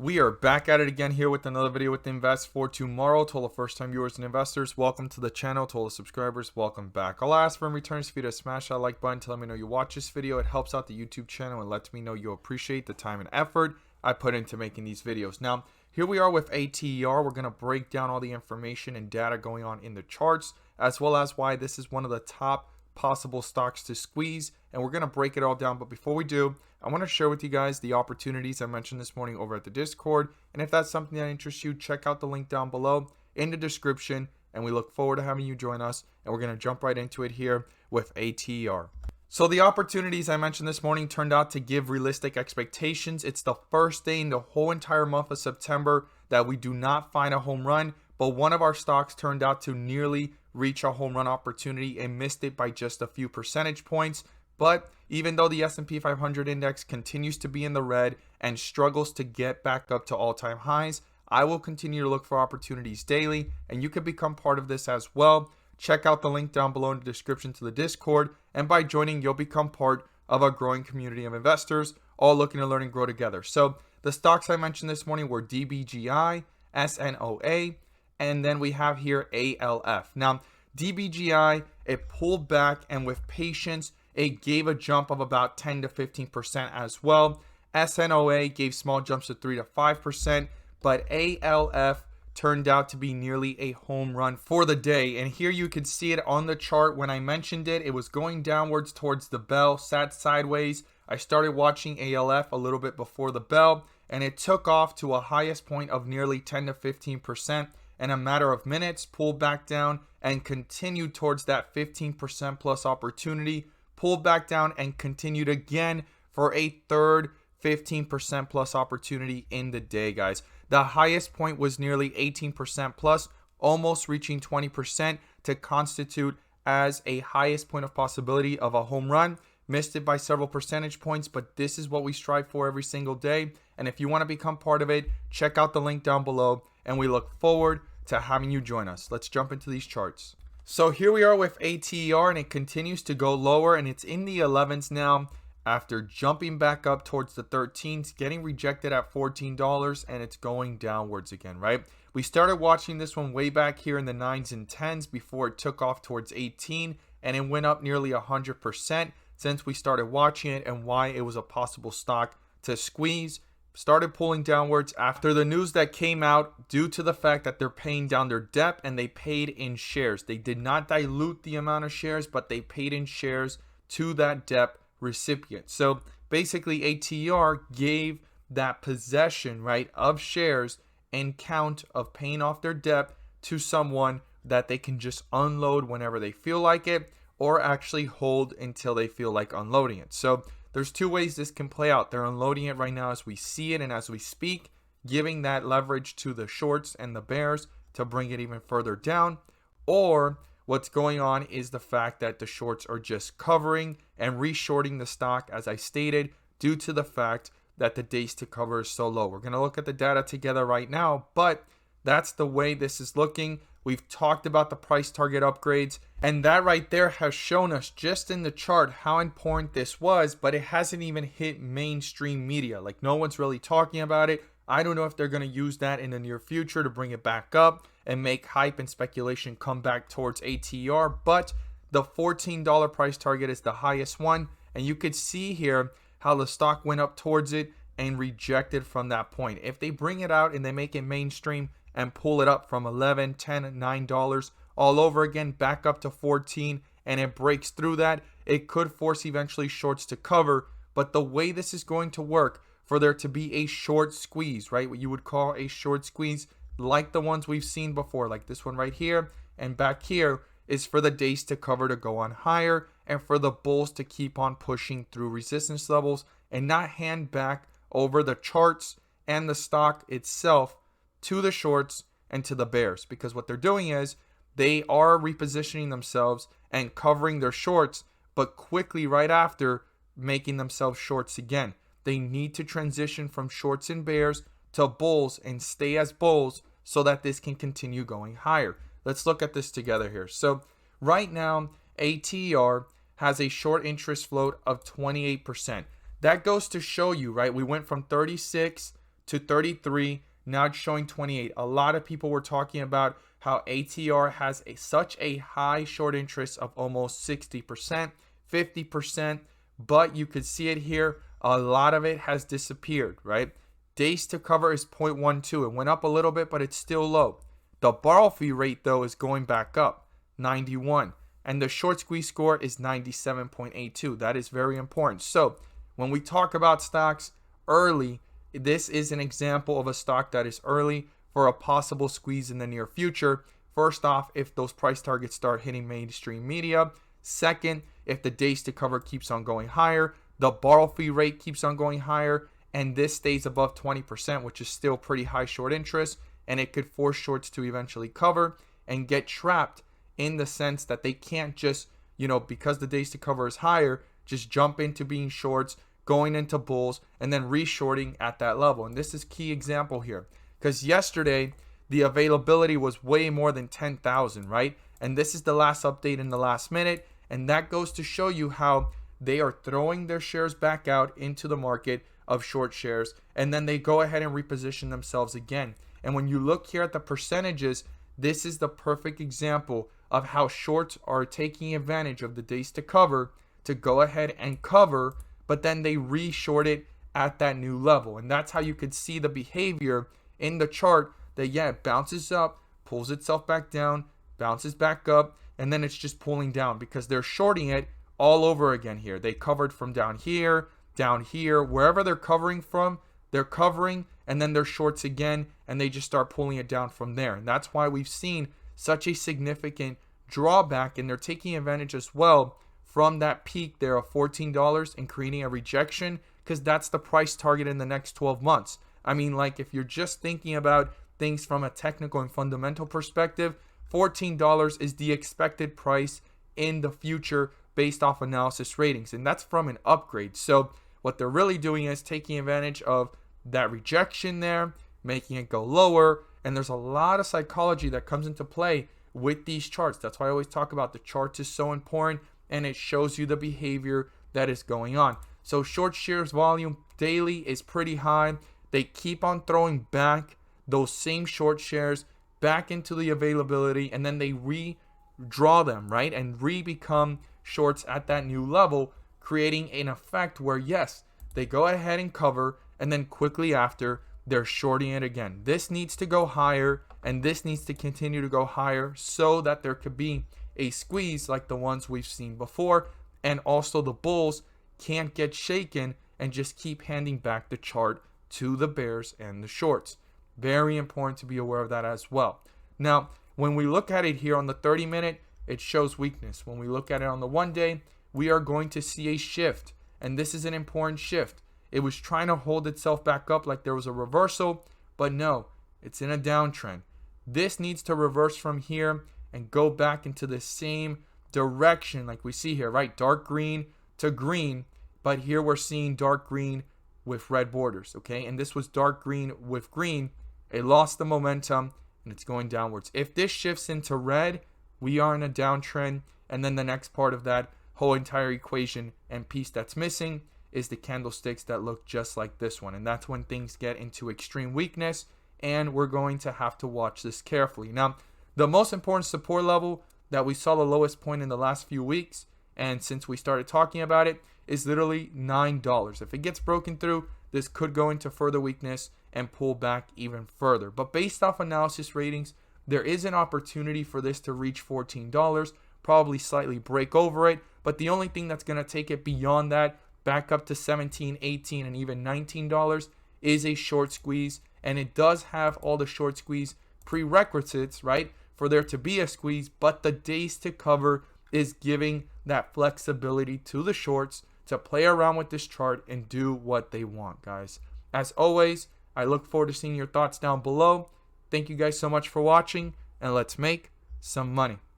We are back at it again here with another video with Invest for Tomorrow. To all the first time viewers and investors, welcome to the channel. To all the subscribers, welcome back. I'll ask for in returns for you to smash that like button to let me know you watch this video. It helps out the YouTube channel and lets me know you appreciate the time and effort I put into making these videos. Now, here we are with ATR. We're going to break down all the information and data going on in the charts, as well as why this is one of the top possible stocks to squeeze, and we're going to break it all down. But before we do, I want to share with you guys the opportunities I mentioned this morning over at the Discord, and if that's something that interests you, check out the link down below in the description, and we look forward to having you join us. And we're going to jump right into it here with ATR. So the opportunities I mentioned this morning turned out to give realistic expectations. It's the first day in the whole entire month of September that we do not find a home run, but one of our stocks turned out to nearly reach a home run opportunity and missed it by just a few percentage points. But even though the S&P 500 index continues to be in the red and struggles to get back up to all-time highs, I will continue to look for opportunities daily, and you can become part of this as well. Check out the link down below in the description to the Discord, and by joining, you'll become part of a growing community of investors, all looking to learn and grow together. So the stocks I mentioned this morning were DBGI, SNOA, and then we have here ALF. Now, DBGI, it pulled back, and with patience, it gave a jump of about 10 to 15% as well. SNOA gave small jumps of 3 to 5%, but ALF turned out to be nearly a home run for the day. And here you can see it on the chart. When I mentioned it, it was going downwards towards the bell, sat sideways. I started watching ALF a little bit before the bell, and it took off to a highest point of nearly 10 to 15% in a matter of minutes, pulled back down and continued towards that 15% plus opportunity, pulled back down and continued again for a third 15% plus opportunity in the day, guys. The highest point was nearly 18% plus, almost reaching 20% to constitute as a highest point of possibility of a home run. Missed it by several percentage points, but this is what we strive for every single day. And if you want to become part of it, check out the link down below, and we look forward to having you join us. Let's jump into these charts. So here we are with ATR, and it continues to go lower, and it's in the 11s now after jumping back up towards the 13s, getting rejected at $14, and it's going downwards again, right? We started watching this one way back here in the 9s and 10s before it took off towards 18, and it went up nearly 100% since we started watching it, and why it was a possible stock to squeeze. Started pulling downwards after the news that came out due to the fact that they're paying down their debt, and they paid in shares. They did not dilute the amount of shares, but they paid in shares to that debt recipient. So basically ATR gave that possession, right, of shares and count of paying off their debt to someone that they can just unload whenever they feel like it, or actually hold until they feel like unloading it. So there's two ways this can play out. They're unloading it right now as we see it and as we speak, giving that leverage to the shorts and the bears to bring it even further down. Or what's going on is the fact that the shorts are just covering and reshorting the stock, as I stated, due to the fact that the days to cover is so low. We're going to look at the data together right now, but that's the way this is looking. We've talked about the price target upgrades, and that right there has shown us just in the chart how important this was, but it hasn't even hit mainstream media. Like, no one's really talking about it. I don't know if they're going to use that in the near future to bring it back up and make hype and speculation come back towards ATR, but the $14 price target is the highest one, and you could see here how the stock went up towards it and rejected from that point. If they bring it out and they make it mainstream and pull it up from $11, $10, $9 all over again back up to 14, and it breaks through that, it could force eventually shorts to cover. But the way this is going to work for there to be a short squeeze, right, what you would call a short squeeze like the ones we've seen before, like this one right here and back here, is for the days to cover to go on higher and for the bulls to keep on pushing through resistance levels and not hand back over the charts and the stock itself to the shorts and to the bears. Because what they're doing is they are repositioning themselves and covering their shorts, but quickly right after making themselves shorts again. They need to transition from shorts and bears to bulls and stay as bulls so that this can continue going higher. Let's look at this together here. So right now, ATR has a short interest float of 28%. That goes to show you, right? We went from 36 to 33. Now it's showing 28. A lot of people were talking about how ATR has such a high short interest of almost 60%, 50%, but you could see it here. A lot of it has disappeared, right? Days to cover is 0.12. It went up a little bit, but it's still low. The borrow fee rate, though, is going back up, 91. And the short squeeze score is 97.82. That is very important. So when we talk about stocks early, this is an example of a stock that is early for a possible squeeze in the near future. First off, if those price targets start hitting mainstream media. Second, if the days to cover keeps on going higher, the borrow fee rate keeps on going higher, and this stays above 20%, which is still pretty high short interest, and it could force shorts to eventually cover and get trapped in the sense that they can't just, because the days to cover is higher, just jump into being shorts, going into bulls, and then reshorting at that level. And this is key example here, because yesterday the availability was way more than 10,000, right? And this is the last update in the last minute, and that goes to show you how they are throwing their shares back out into the market of short shares, and then they go ahead and reposition themselves again. And when you look here at the percentages, this is the perfect example of how shorts are taking advantage of the days to cover to go ahead and cover, but then they re-short it at that new level. And that's how you could see the behavior in the chart that, it bounces up, pulls itself back down, bounces back up, and then it's just pulling down because they're shorting it all over again here. They covered from down here, wherever they're covering from, they're covering, and then they're shorts again, and they just start pulling it down from there. And that's why we've seen such a significant drawback, and they're taking advantage as well from that peak there of $14 and creating a rejection, because that's the price target in the next 12 months. I mean, like, if you're just thinking about things from a technical and fundamental perspective, $14 is the expected price in the future based off analysis ratings, and that's from an upgrade. So what they're really doing is taking advantage of that rejection there, making it go lower, and there's a lot of psychology that comes into play with these charts. That's why I always talk about the charts is so important, and it shows you the behavior that is going on. So short shares volume daily is pretty high. They keep on throwing back those same short shares back into the availability, and then they redraw them, right, and become shorts at that new level, creating an effect where, yes, they go ahead and cover, and then quickly after, they're shorting it again. This needs to go higher, and this needs to continue to go higher so that there could be a squeeze like the ones we've seen before, and also the bulls can't get shaken and just keep handing back the chart to the bears and the shorts. Very important to be aware of that as well. Now, when we look at it here on the 30-minute, it shows weakness. When we look at it on the 1 day, we are going to see a shift, and this is an important shift. It was trying to hold itself back up like there was a reversal, but no, it's in a downtrend. This needs to reverse from here and go back into the same direction like we see here, right? Dark green to green, but here we're seeing dark green with red borders, okay? And this was dark green with green. It lost the momentum, and it's going downwards. If this shifts into red, we are in a downtrend, and then the next part of that whole entire equation and piece that's missing is the candlesticks that look just like this one, and that's when things get into extreme weakness, and we're going to have to watch this carefully. Now, the most important support level that we saw the lowest point in the last few weeks, and since we started talking about it, is literally $9. If it gets broken through, this could go into further weakness and pull back even further. But based off analysis ratings, there is an opportunity for this to reach $14, probably slightly break over it, but the only thing that's going to take it beyond that, back up to $17, $18, and even $19, is a short squeeze, and it does have all the short squeeze prerequisites, right, for there to be a squeeze, but the days to cover is giving that flexibility to the shorts to play around with this chart and do what they want, guys. As always, I look forward to seeing your thoughts down below. Thank you guys so much for watching, and let's make some money.